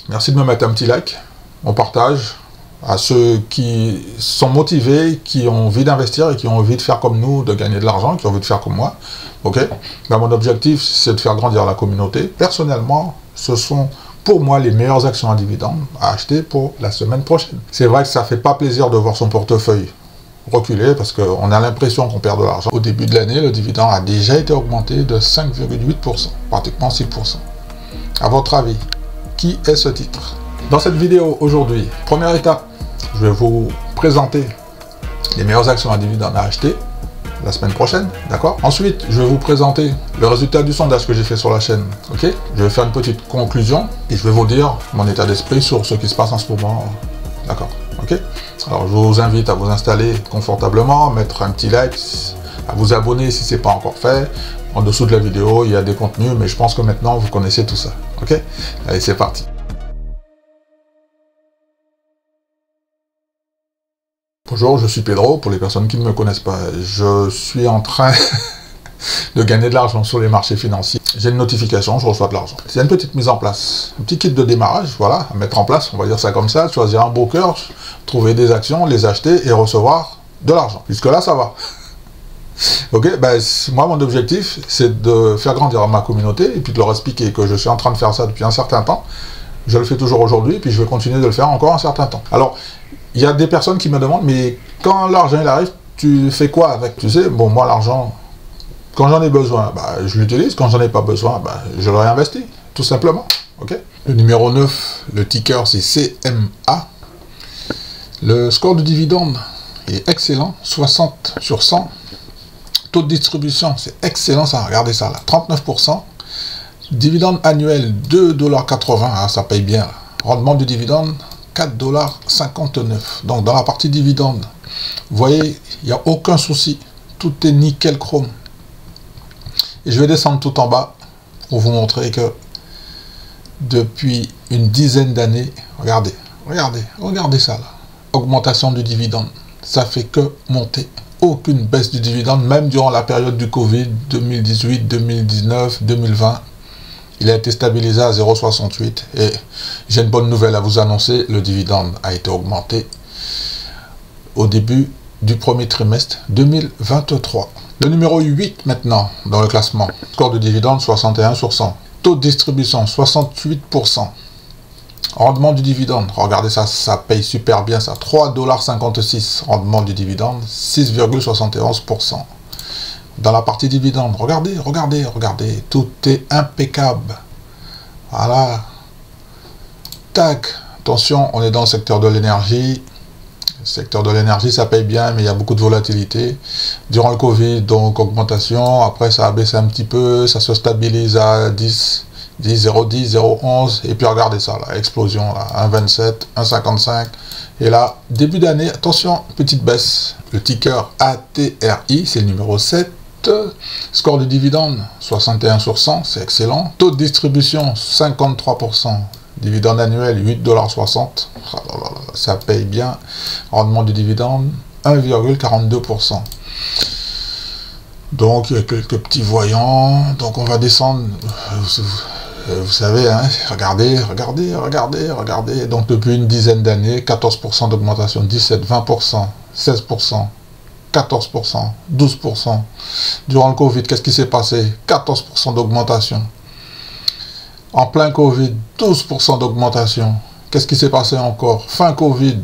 Merci de me mettre un petit like, on partage à ceux qui sont motivés, qui ont envie d'investir et qui ont envie de faire comme nous, de gagner de l'argent, qui ont envie de faire comme moi. Ok. Ben, mon objectif, c'est de faire grandir la communauté. Personnellement, ce sont pour moi les meilleures actions à dividendes à acheter pour la semaine prochaine. C'est vrai que ça fait pas plaisir de voir son portefeuille reculer parce qu'on a l'impression qu'on perd de l'argent. Au début de l'année, le dividende a déjà été augmenté de 5,8%, pratiquement 6%. À votre avis, qui est ce titre? Dans cette vidéo aujourd'hui, première étape, je vais vous présenter les meilleures actions à dividendes à acheter la semaine prochaine, d'accord? Ensuite, je vais vous présenter le résultat du sondage que j'ai fait sur la chaîne, ok? Je vais faire une petite conclusion et je vais vous dire mon état d'esprit sur ce qui se passe en ce moment, d'accord? Ok? Alors, je vous invite à vous installer confortablement, mettre un petit like, à vous abonner si ce n'est pas encore fait. En dessous de la vidéo, il y a des contenus, mais je pense que maintenant, vous connaissez tout ça, ok? Allez, c'est parti. Bonjour, je suis Pedro, pour les personnes qui ne me connaissent pas. Je suis en train de gagner de l'argent sur les marchés financiers. J'ai une notification, je reçois de l'argent. C'est une petite mise en place, un petit kit de démarrage, voilà, à mettre en place, on va dire ça comme ça, choisir un broker, trouver des actions, les acheter et recevoir de l'argent. Jusque là, ça va. Ok, ben, moi, mon objectif, c'est de faire grandir ma communauté et puis de leur expliquer que je suis en train de faire ça depuis un certain temps. Je le fais toujours aujourd'hui, puis je vais continuer de le faire encore un certain temps. Alors, il y a des personnes qui me demandent, mais quand l'argent il arrive, tu fais quoi avec? Tu sais, bon, moi, l'argent, quand j'en ai besoin, bah, je l'utilise. Quand j'en ai pas besoin, bah, je le réinvestis, tout simplement. Ok. Le numéro 9, le ticker, c'est CMA. Le score de dividende est excellent, 60 sur 100. Taux de distribution, c'est excellent, ça. Regardez ça, là, 39%. Dividende annuel, 2,80 $. Ah, ça paye bien. Là. Rendement du dividende, 4,59 $. Donc, dans la partie dividende, vous voyez, il n'y a aucun souci. Tout est nickel chrome. Et je vais descendre tout en bas pour vous montrer que depuis une dizaine d'années, regardez, regardez ça là. Augmentation du dividende. Ça fait que monter. Aucune baisse du dividende, même durant la période du Covid, 2018, 2019, 2020. Il a été stabilisé à 0,68 et j'ai une bonne nouvelle à vous annoncer, le dividende a été augmenté au début du premier trimestre 2023. Le numéro 8 maintenant dans le classement, score de dividende 61 sur 100, taux de distribution 68%, rendement du dividende, regardez ça, ça paye super bien ça, 3,56 $, rendement du dividende 6,71%. Dans la partie dividende, regardez, tout est impeccable. Voilà. Tac. Attention, on est dans le secteur de l'énergie. Le secteur de l'énergie, ça paye bien, mais il y a beaucoup de volatilité. Durant le Covid, donc augmentation. Après, ça a baissé un petit peu. Ça se stabilise à 10, 0,10, 0,11. Et puis regardez ça, là, explosion, là, 1,27, 1,55. Et là, début d'année, attention, petite baisse. Le ticker ATRI, c'est le numéro 7. Score de dividende 61 sur 100, c'est excellent. Taux de distribution 53%. Dividende annuel 8,60 $. Ça paye bien. Rendement du dividende 1,42%. Donc il y a quelques petits voyants. Donc on va descendre. Vous savez, hein, regardez. Donc depuis une dizaine d'années, 14% d'augmentation, 17, 20%, 16%. 14%, 12%. Durant le Covid, qu'est-ce qui s'est passé? 14% d'augmentation. En plein Covid, 12% d'augmentation. Qu'est-ce qui s'est passé encore? Fin Covid,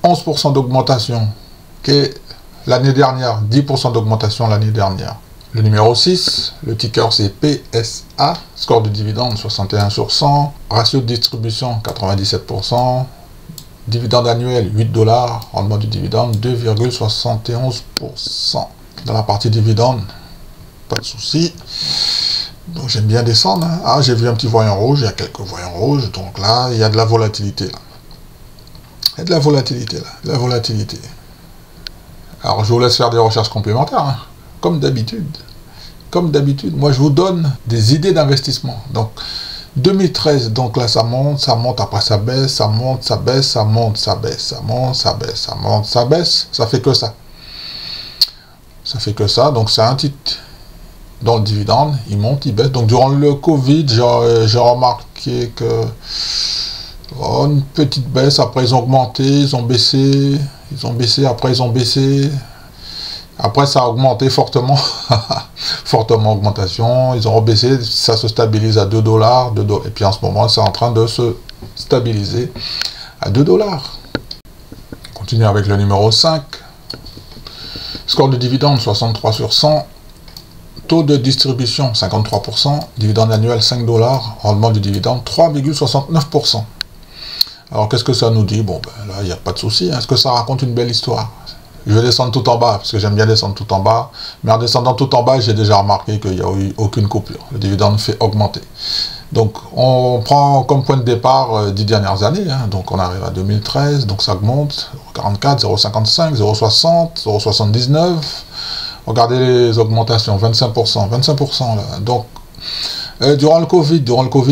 11% d'augmentation. Okay. L'année dernière, 10% d'augmentation l'année dernière. Le numéro 6, le ticker c'est PSA, score de dividende 61 sur 100, ratio de distribution 97%. Dividende annuel 8 $, rendement du dividende 2,71%. Dans la partie dividende, pas de souci. Donc j'aime bien descendre. Hein. Ah, j'ai vu un petit voyant rouge, il y a quelques voyants rouges. Donc là, il y a de la volatilité. Là. Il y a de la volatilité là, de la volatilité. Alors je vous laisse faire des recherches complémentaires, hein. Comme d'habitude. Comme d'habitude, moi je vous donne des idées d'investissement. Donc 2013, donc là ça monte, après ça baisse, ça monte, ça baisse, ça monte, ça baisse, ça monte, ça baisse, ça monte, ça baisse, ça fait que ça. Ça fait que ça, donc c'est un titre dans le dividende, il monte, il baisse. Donc durant le Covid, j'ai remarqué remarqué que une petite baisse, après ils ont augmenté, ils ont baissé, après ils ont baissé. Après ça a augmenté fortement, fortement augmentation, ils ont rebaissé, ça se stabilise à 2 $, et puis en ce moment c'est en train de se stabiliser à 2 $. On continue avec le numéro 5. Score de dividende 63 sur 100. Taux de distribution 53%. Dividende annuel 5 $. Rendement du dividende 3,69%. Alors qu'est-ce que ça nous dit? Bon, ben là, il n'y a pas de souci. Est-ce que ça raconte une belle histoire? Je vais descendre tout en bas, parce que j'aime bien descendre tout en bas. Mais en descendant tout en bas, j'ai déjà remarqué qu'il n'y a eu aucune coupure. Le dividende fait augmenter. Donc, on prend comme point de départ 10 dernières années. Hein. Donc, on arrive à 2013, donc ça augmente. 0,44, 0,55, 0,60, 0,79. Regardez les augmentations, 25%, 25% là. Donc, durant le Covid,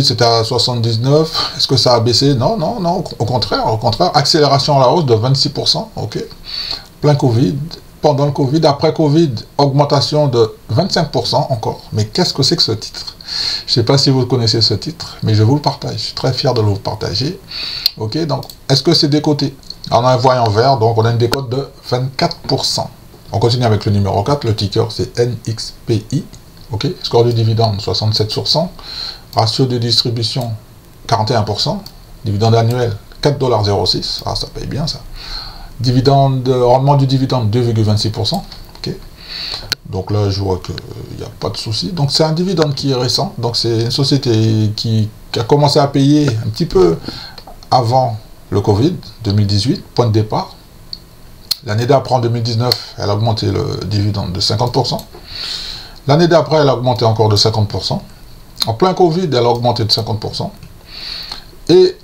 c'était à 79. Est-ce que ça a baissé? Non, non, non. Au contraire, accélération à la hausse de 26%. Ok. Plein Covid. Pendant le Covid, après Covid, augmentation de 25% encore. Mais qu'est-ce que c'est que ce titre? Je ne sais pas si vous connaissez ce titre, mais je vous le partage. Je suis très fier de vous partager. Ok, donc, est-ce que c'est décoté? On a un voyant vert, donc on a une décote de 24%. On continue avec le numéro 4, le ticker c'est NXPI. Ok, score du dividende 67 sur 100. Ratio de distribution 41%. Dividende annuel 4,06 $. Ah, ça paye bien ça. Dividende, rendement du dividende 2,26%. Ok. Donc là, je vois qu'il n'y a pas de souci. Donc c'est un dividende qui est récent. Donc c'est une société qui a commencé à payer un petit peu avant le Covid, 2018, point de départ. L'année d'après, en 2019, elle a augmenté le dividende de 50%. L'année d'après, elle a augmenté encore de 50%. En plein Covid, elle a augmenté de 50%. Et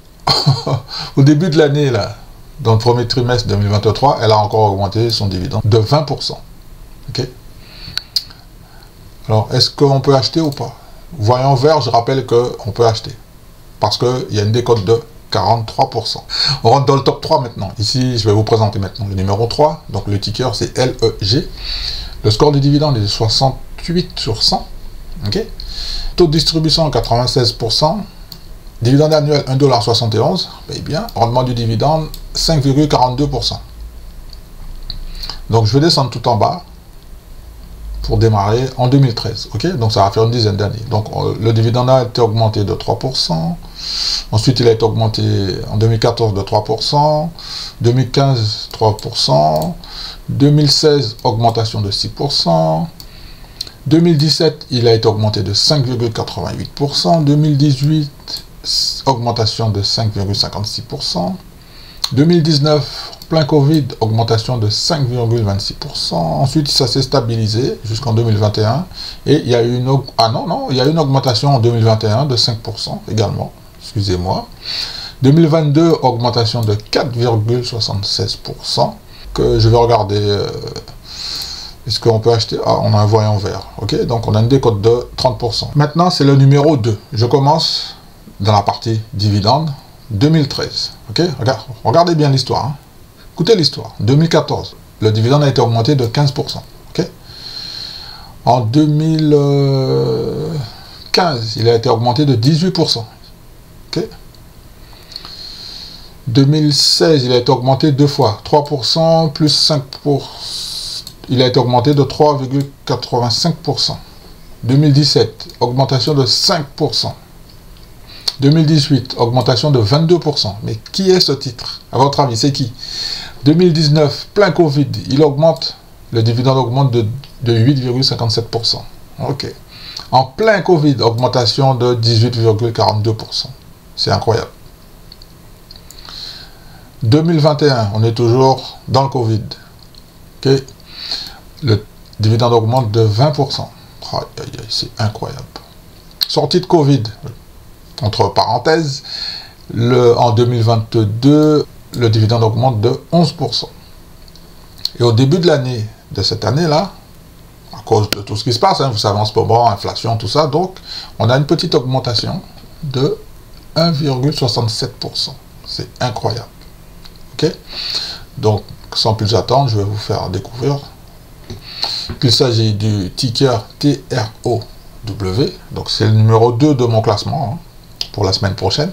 au début de l'année, là, dans le premier trimestre 2023, elle a encore augmenté son dividende de 20%. Ok. Alors, est-ce qu'on peut acheter ou pas? Voyant vert, je rappelle qu'on peut acheter. Parce qu'il y a une décote de 43%. On rentre dans le top 3 maintenant. Ici, je vais vous présenter maintenant le numéro 3. Donc, le ticker, c'est LEG. Le score du dividende est de 68 sur 100. Ok. Taux de distribution 96%. Dividende annuel 1,71 $. Paye bien. Rendement du dividende 5,42%. Donc, je vais descendre tout en bas pour démarrer en 2013. Ok. Donc, ça va faire une dizaine d'années. Donc, le dividende a été augmenté de 3%. Ensuite, il a été augmenté en 2014 de 3%, 2015 3%, 2016 augmentation de 6%, 2017 il a été augmenté de 5,88%, 2018 augmentation de 5,56%, 2019 plein Covid augmentation de 5,26%, ensuite ça s'est stabilisé jusqu'en 2021 et il y a eu une augmentation en 2021 de 5% également. Excusez-moi. 2022, augmentation de 4,76%. Que je vais regarder. Est-ce qu'on peut acheter? Ah, on a un voyant vert. Ok, donc on a une décote de 30%. Maintenant, c'est le numéro 2. Je commence dans la partie dividende 2013. Ok, regardez bien l'histoire. Hein. Écoutez l'histoire. 2014, le dividende a été augmenté de 15%. Ok. En 2015, il a été augmenté de 18%. Okay. 2016, il a été augmenté 2 fois, 3% plus 5%, il a été augmenté de 3,85%. 2017, augmentation de 5%. 2018, augmentation de 22%. Mais qui est ce titre? À votre avis, c'est qui? 2019, plein Covid, il augmente, le dividende augmente de 8,57%. Ok. En plein Covid, augmentation de 18,42%. C'est incroyable. 2021, on est toujours dans le Covid. Okay. Le dividende augmente de 20%. C'est incroyable. Sortie de Covid, entre parenthèses, en 2022, le dividende augmente de 11%. Et au début de l'année, de cette année-là, à cause de tout ce qui se passe, hein, vous savez en ce moment, inflation, tout ça, donc on a une petite augmentation de 1,67%. C'est incroyable. Ok. Donc, sans plus attendre, je vais vous faire découvrir qu'il s'agit du ticker TROW. Donc, c'est le numéro 2 de mon classement. Hein. pour la semaine prochaine.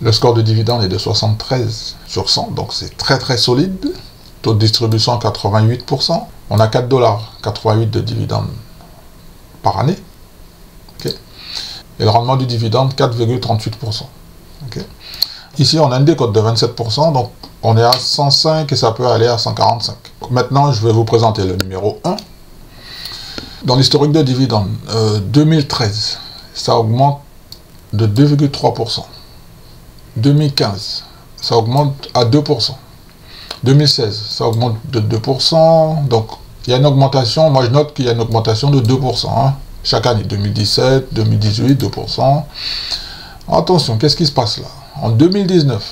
Le score de dividende est de 73 sur 100, donc c'est très très solide. Taux de distribution 88%. On a 4,88 $ de dividende par année. Okay. Et le rendement du dividende 4,38%. Okay. Ici, on a une décote de 27%, donc on est à 105 et ça peut aller à 145. Maintenant, je vais vous présenter le numéro 1. Dans l'historique de dividende, 2013, ça augmente de 2,3%. 2015, ça augmente à 2%. 2016, ça augmente de 2%. Donc, il y a une augmentation. Moi, je note qu'il y a une augmentation de 2%. Hein, chaque année, 2017, 2018, 2%. Attention, qu'est-ce qui se passe là? En 2019,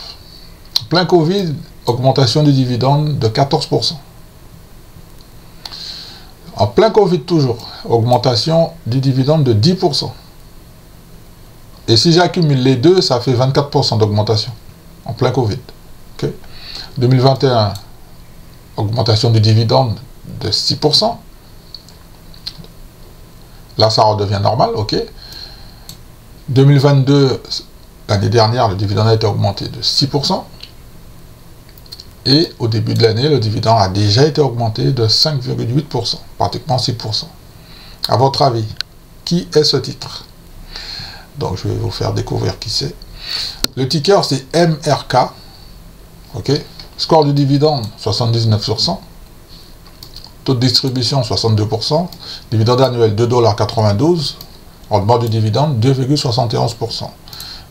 plein Covid, augmentation du dividende de 14%. En plein Covid toujours, augmentation du dividende de 10%. Et si j'accumule les deux, ça fait 24% d'augmentation en plein Covid. Okay. 2021, augmentation du dividende de 6%. Là, ça redevient normal, ok. 2022, l'année dernière, le dividende a été augmenté de 6%. Et au début de l'année, le dividende a déjà été augmenté de 5,8%, pratiquement 6%. À votre avis, qui est ce titre? Donc, je vais vous faire découvrir qui c'est. Le ticker, c'est MRK. OK. Score du dividende, 79 sur 100. Taux de distribution, 62%. Dividende annuel, 2,92 $. Rendement du dividende, 2,71%.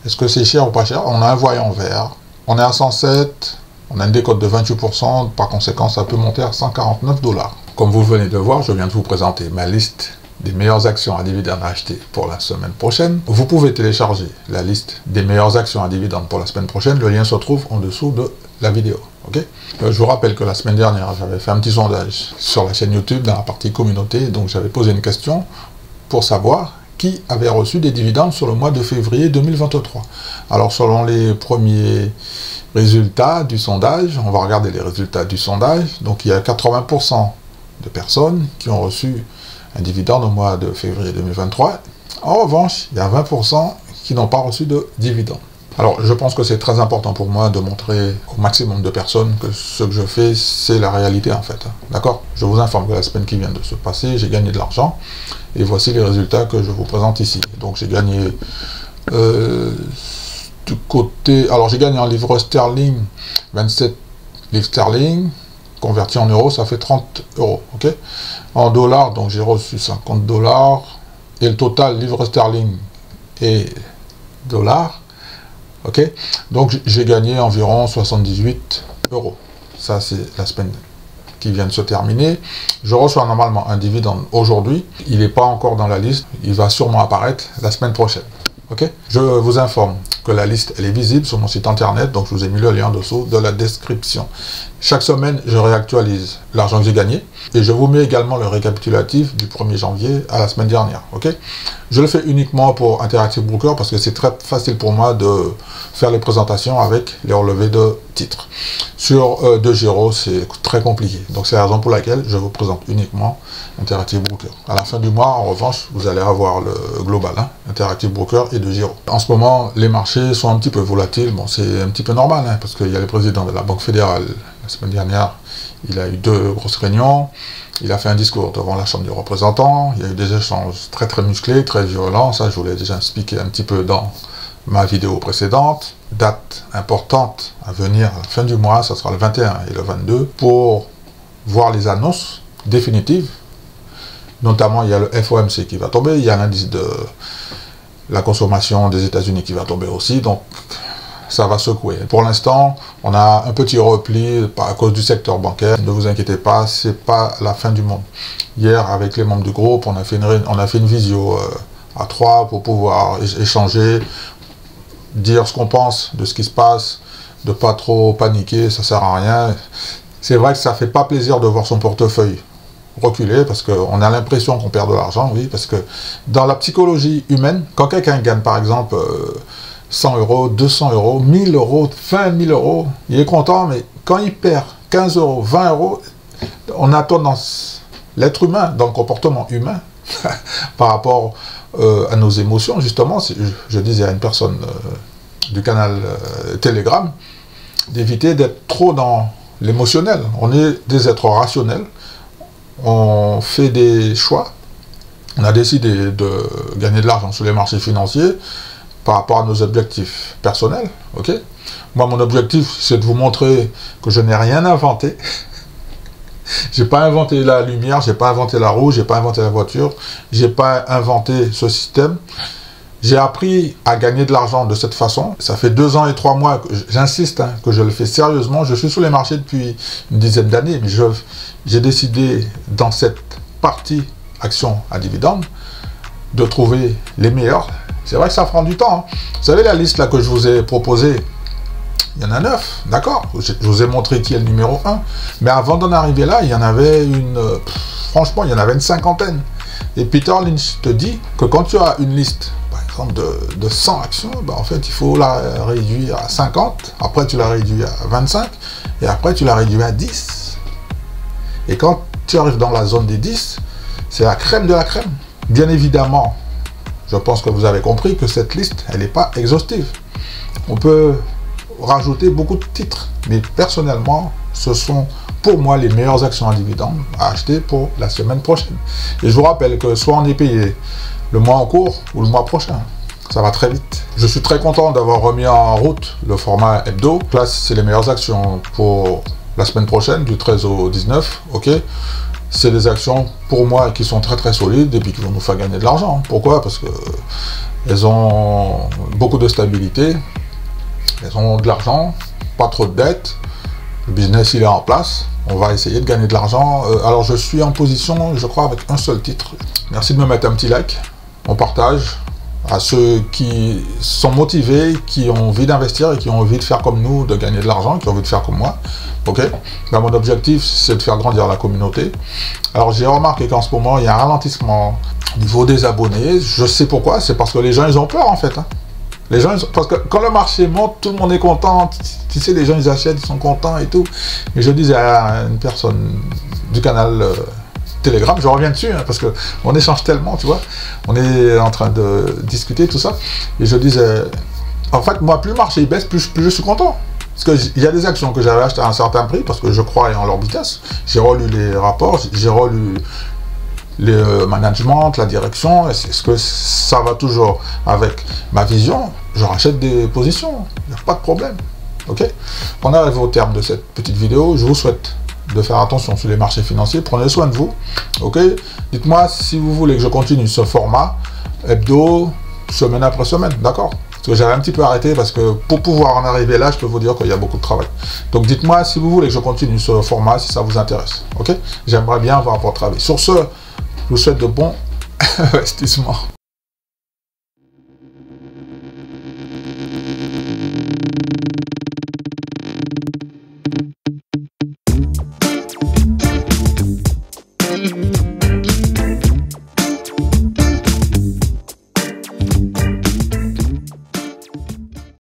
Est-ce que c'est cher ou pas cher? On a un voyant vert. On est à 107. On a une décote de 28%. Par conséquent, ça peut monter à 149 $. Comme vous venez de le voir, je viens de vous présenter ma liste des meilleures actions à dividendes à acheter pour la semaine prochaine. Vous pouvez télécharger la liste des meilleures actions à dividendes pour la semaine prochaine. Le lien se trouve en dessous de la vidéo. Okay. Je vous rappelle que la semaine dernière, j'avais fait un petit sondage sur la chaîne YouTube dans la partie communauté. Donc j'avais posé une question pour savoir qui avait reçu des dividendes sur le mois de février 2023. Alors selon les premiers résultats du sondage, on va regarder les résultats du sondage. Donc il y a 80% de personnes qui ont reçu un dividende au mois de février 2023. En revanche, il y a 20% qui n'ont pas reçu de dividende. Alors, je pense que c'est très important pour moi de montrer au maximum de personnes que ce que je fais, c'est la réalité en fait. D'accord? Je vous informe que la semaine qui vient de se passer, j'ai gagné de l'argent. Et voici les résultats que je vous présente ici. Donc, j'ai gagné du côté... Alors, j'ai gagné en livres sterling, 27 livres sterling. Converti en euros, ça fait 30 €. Ok. En dollars, donc j'ai reçu 50 $. Et le total, livres sterling et dollars. Ok. Donc j'ai gagné environ 78 €. Ça, c'est la semaine qui vient de se terminer. Je reçois normalement un dividende aujourd'hui. Il n'est pas encore dans la liste. Il va sûrement apparaître la semaine prochaine. Ok. Je vous informe que la liste elle est visible sur mon site internet, donc je vous ai mis le lien en dessous de la description. Chaque semaine, je réactualise l'argent que j'ai gagné et je vous mets également le récapitulatif du 1er janvier à la semaine dernière. Ok. Je le fais uniquement pour Interactive Broker parce que c'est très facile pour moi de faire les présentations avec les relevés de titres. Sur DeGiro, c'est très compliqué. Donc c'est la raison pour laquelle je vous présente uniquement Interactive Broker. À la fin du mois, en revanche, vous allez avoir le global, hein, Interactive Broker et DeGiro. En ce moment, les marchés sont un petit peu volatiles. Bon, c'est un petit peu normal, hein, parce qu'il y a le président de la Banque fédérale. La semaine dernière, il a eu 2 grosses réunions. Il a fait un discours devant la Chambre des représentants. Il y a eu des échanges très très musclés, très violents. Ça, je vous l'ai déjà expliqué un petit peu dans ma vidéo précédente. Date importante à venir à la fin du mois, ça sera le 21 et le 22, pour voir les annonces définitives. Notamment, il y a le FOMC qui va tomber. Il y a l'indice de la consommation des États-Unis qui va tomber aussi. Donc, ça va secouer. Pour l'instant, on a un petit repli à cause du secteur bancaire. Ne vous inquiétez pas, c'est pas la fin du monde. Hier, avec les membres du groupe, on a fait une visio à 3 pour pouvoir échanger, dire ce qu'on pense de ce qui se passe, de pas trop paniquer, ça sert à rien. C'est vrai que ça fait pas plaisir de voir son portefeuille reculer parce qu'on a l'impression qu'on perd de l'argent, oui, parce que dans la psychologie humaine, quand quelqu'un gagne par exemple 100 €, 200 €, 1000 €, 20 000 €, il est content, mais quand il perd 15 €, 20 €, on a tendance, l'être humain, dans le comportement humain, par rapport à nos émotions, justement. Je disais à une personne du canal Telegram, d'éviter d'être trop dans l'émotionnel. On est des êtres rationnels, on fait des choix, on a décidé de gagner de l'argent sur les marchés financiers par rapport à nos objectifs personnels, ok? Moi, mon objectif, c'est de vous montrer que je n'ai rien inventé. J'ai pas inventé la lumière, j'ai pas inventé la roue, j'ai pas inventé la voiture, j'ai pas inventé ce système. J'ai appris à gagner de l'argent de cette façon. Ça fait 2 ans et 3 mois, j'insiste, hein, que je le fais sérieusement. Je suis sur les marchés depuis une dizaine d'années, mais j'ai décidé dans cette partie action à dividendes de trouver les meilleurs. C'est vrai que ça prend du temps. Hein. Vous savez la liste là que je vous ai proposée, il y en a 9, d'accord? Je vous ai montré qui est le numéro 1. Mais avant d'en arriver là, il y en avait franchement, il y en avait une cinquantaine. Et Peter Lynch te dit que quand tu as une liste, par exemple, de 100 actions, ben en fait, il faut la réduire à 50, après tu la réduis à 25, et après tu la réduis à 10. Et quand tu arrives dans la zone des 10, c'est la crème de la crème. Bien évidemment, je pense que vous avez compris que cette liste, elle n'est pas exhaustive. On peut rajouter beaucoup de titres, mais personnellement, ce sont pour moi les meilleures actions à dividendes à acheter pour la semaine prochaine. Et je vous rappelle que soit on est payé le mois en cours ou le mois prochain, ça va très vite. Je suis très content d'avoir remis en route le format hebdo. Là, c'est les meilleures actions pour la semaine prochaine, du 13 au 19, ok? C'est des actions pour moi qui sont très très solides et puis qui vont nous faire gagner de l'argent. Pourquoi? Parce que elles ont beaucoup de stabilité, elles ont de l'argent, pas trop de dettes, le business il est en place, on va essayer de gagner de l'argent. Alors je suis en position, je crois, avec un seul titre. Merci de me mettre un petit like, on partage à ceux qui sont motivés, qui ont envie d'investir et qui ont envie de faire comme nous, de gagner de l'argent, qui ont envie de faire comme moi. Ok? Ben, mon objectif, c'est de faire grandir la communauté. Alors j'ai remarqué qu'en ce moment, il y a un ralentissement au niveau des abonnés. Je sais pourquoi, c'est parce que les gens, ils ont peur en fait. Hein. Les gens, parce que quand le marché monte, tout le monde est content. Tu sais, les gens, ils achètent, ils sont contents et tout. Mais je disais à une personne du canal Telegram, je reviens dessus, hein, parce qu'on échange tellement, tu vois. On est en train de discuter, tout ça. Et je disais, en fait, moi, plus le marché baisse, plus je suis content. Parce qu'il y a des actions que j'avais achetées à un certain prix, parce que je crois en leur vitesse. J'ai relu les rapports, j'ai relu le management, la direction, est-ce que ça va toujours avec ma vision? Je rachète des positions, il n'y a pas de problème. Ok? On arrive au terme de cette petite vidéo, je vous souhaite de faire attention sur les marchés financiers, prenez soin de vous. Ok? Dites-moi si vous voulez que je continue ce format hebdo, semaine après semaine, d'accord? Parce que j'avais un petit peu arrêté, parce que pour pouvoir en arriver là, je peux vous dire qu'il y a beaucoup de travail. Donc dites-moi si vous voulez que je continue ce format, si ça vous intéresse. Ok? J'aimerais bien voir votre avis. Sur ce, je vous souhaite de bons investissements.